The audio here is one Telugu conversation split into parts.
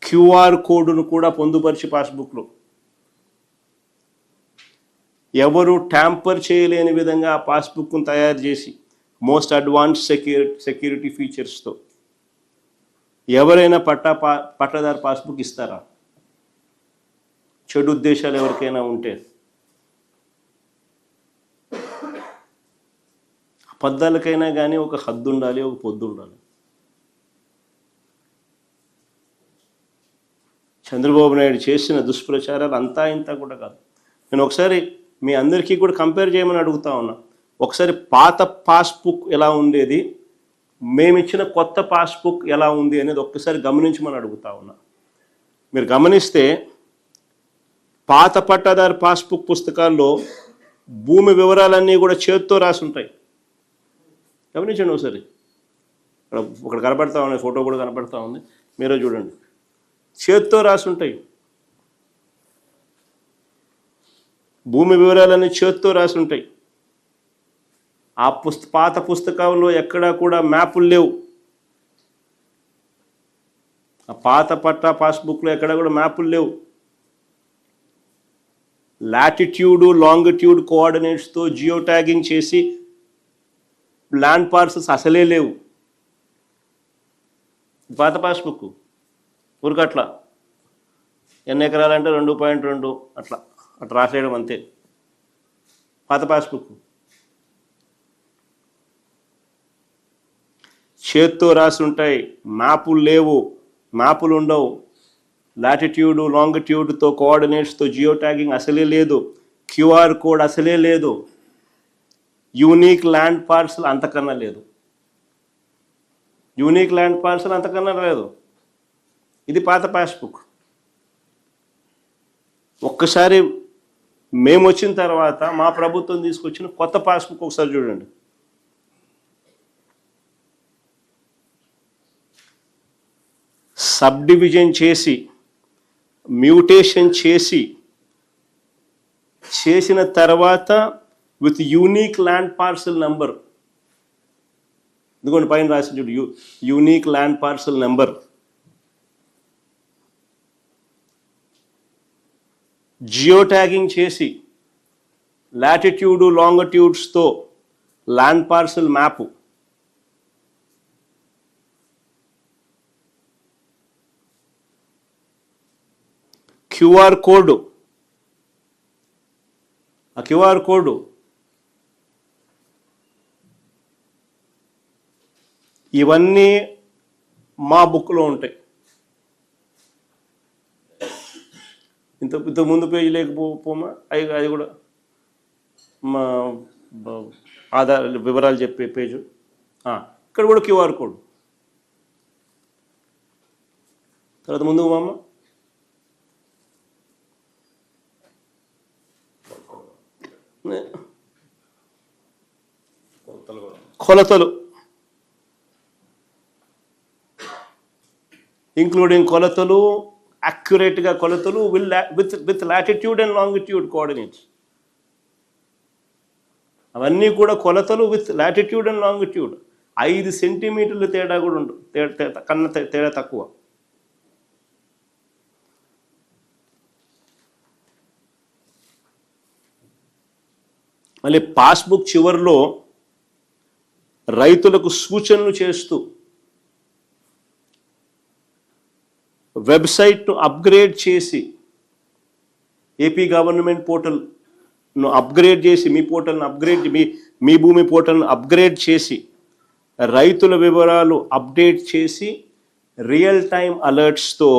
క్యూఆర్ కోడ్ను కూడా పొందుపరిచి పాస్బుక్లో ఎవరు ట్యాంపర్ చేయలేని విధంగా ఆ పాస్బుక్ను తయారు చేసి మోస్ట్ అడ్వాన్స్ సెక్యూరిటీ ఫీచర్స్తో ఎవరైనా పట్టాదారు పాస్బుక్ ఇస్తారా? చెడు ఉద్దేశాలు ఎవరికైనా ఉంటే, అబద్ధాలకైనా కానీ ఒక హద్దు ఉండాలి, ఒక పొద్దు ఉండాలి. చంద్రబాబు నాయుడు చేసిన దుష్ప్రచారాలు అంతా ఇంత కూడా కాదు. నేను ఒకసారి మీ అందరికీ కూడా కంపేర్ చేయమని అడుగుతా ఉన్నా. ఒకసారి పాత పాస్బుక్ ఎలా ఉండేది, మేమిచ్చిన కొత్త పాస్బుక్ ఎలా ఉంది అనేది ఒక్కసారి గమనించమని అడుగుతా ఉన్నా. మీరు గమనిస్తే పాత పట్టాదారు పాస్బుక్ పుస్తకాల్లో భూమి వివరాలన్నీ కూడా చేత్తో రాసి ఉంటాయి. గమనించండి ఒకసారి. ఇక్కడ కనపడతా ఉన్నాయి, ఫోటో కూడా కనపడతా ఉంది, మీరే చూడండి. చేత్తో రాసి ఉంటాయి. భూమి వివరాలన్నీ చేత్తో రాసి ఉంటాయి. ఆ పాత పుస్తకంలో ఎక్కడా కూడా మ్యాపులు లేవు. ఆ పాత పట్టా పాస్బుక్లో ఎక్కడా కూడా మ్యాపులు లేవు. లాటిట్యూడ్ లాంగిట్యూడ్ కోఆర్డినేట్స్తో జియో ట్యాగింగ్ చేసి ల్యాండ్ పార్సల్స్ అసలే లేవు. పాత పాస్బుక్ ఊరికట్లా ఎన్ని ఎకరాలంటే 2.2 అట్లా రాసేయడం అంతే. పాత పాస్బుక్ చేత్తో రాసి ఉంటాయి. మ్యాపులు లేవు, మ్యాపులు ఉండవు. లాటిట్యూడ్ లాంగిట్యూడ్తో కోఆర్డినేట్స్తో జియో ట్యాగింగ్ అసలే లేదు. క్యూఆర్ కోడ్ అసలే లేదు. యూనిక్ ల్యాండ్ పార్సల్ అంతకన్నా లేదు. యూనిక్ ల్యాండ్ పార్సల్ అంతకన్నా లేదు. ఇది పాత పాస్బుక్. ఒక్కసారి మేము వచ్చిన తర్వాత మా ప్రభుత్వం తీసుకొచ్చిన కొత్త పాస్బుక్ ఒకసారి చూడండి. సబ్ డివిజన్ చేసి మ్యూటేషన్ చేసిన తర్వాత with unique land parcel number, ఇదిగోండి పైన రాసి చూడు, unique land parcel number. Geotagging చేసి లాటిట్యూడ్ లాంగిట్యూడ్స్తో land parcel map, QR code, ఆ క్యూఆర్ కోడ్ ఇవన్నీ మా బుక్లో ఉంటాయి. ఇంత ముందు పేజీ లేకపోమా అది కూడా మా ఆధార్ వివరాలు చెప్పే పేజు. ఇక్కడ కూడా క్యూఆర్ కోడ్. తర్వాత ముందుకు మామ కొలతలు, ఇంక్లూడింగ్ కొలతలు, యాక్యురేట్గా కొలతలు with latitude and longitude coordinates. అవన్నీ కూడా కొలతలు విత్ లాటిట్యూడ్ అండ్ లాంగిట్యూడ్. 5 సెంటీమీటర్ల తేడా కూడా ఉండదు, కన్నా తేడా తక్కువ. మళ్ళీ పాస్బుక్ చివరిలో రైతులకు సూచనలు చేస్తూ వెబ్సైట్ను అప్గ్రేడ్ చేసి, ఏపీ గవర్నమెంట్ పోర్టల్ను అప్గ్రేడ్ చేసి, మీ పోర్టల్ను అప్గ్రేడ్, మీ భూమి పోర్టల్ను అప్గ్రేడ్ చేసి, రైతుల వివరాలు అప్డేట్ చేసి, రియల్ టైం అలర్ట్స్తో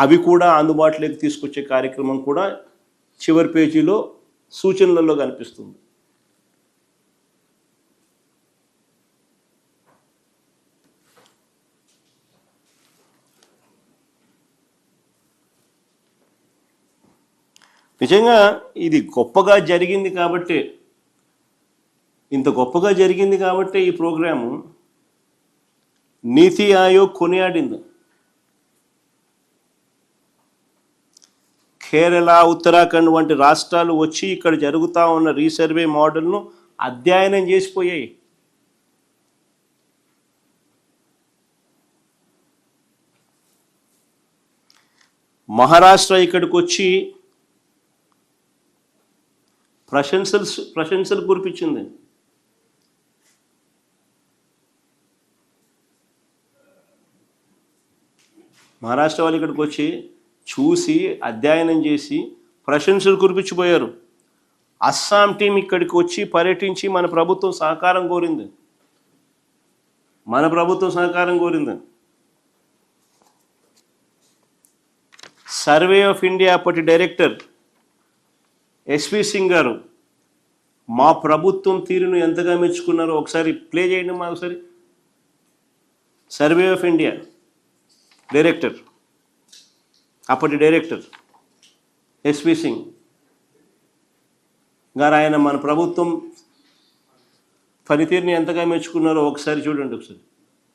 అవి కూడా అందుబాటులోకి తీసుకొచ్చే కార్యక్రమం కూడా చివరి పేజీలో సూచనలలో కనిపిస్తుంది. నిజంగా ఇది గొప్పగా జరిగింది కాబట్టి, ఇంత గొప్పగా జరిగింది కాబట్టి ఈ ప్రోగ్రాము నీతి ఆయోగ్ కొనియాడింది. కేరళ, ఉత్తరాఖండ్ వంటి రాష్ట్రాలు వచ్చి ఇక్కడ జరుగుతూ ఉన్న రీసర్వే మోడల్ను అధ్యయనం చేసిపోయాయి. మహారాష్ట్ర ఇక్కడికి వచ్చి ప్రశంసలు కురిపించింది. మహారాష్ట్ర వాళ్ళు ఇక్కడికి వచ్చి చూసి అధ్యయనం చేసి ప్రశంసలు కురిపించిపోయారు. అస్సాం టీం ఇక్కడికి వచ్చి పర్యటించి మన ప్రభుత్వం సహకారం కోరింది. సర్వే ఆఫ్ ఇండియా అప్పటి డైరెక్టర్ ఎస్వి సింగ్ గారు మా ప్రభుత్వం తీరును ఎంతగా మెచ్చుకున్నారో ఒకసారి ప్లే చేయండి మా ఒకసారి. సర్వే ఆఫ్ ఇండియా డైరెక్టర్, అప్పటి డైరెక్టర్ ఎస్వి సింగ్ గారు, ఆయన మన ప్రభుత్వం పనితీరుని ఎంతగా మెచ్చుకున్నారో ఒకసారి చూడండి ఒకసారి.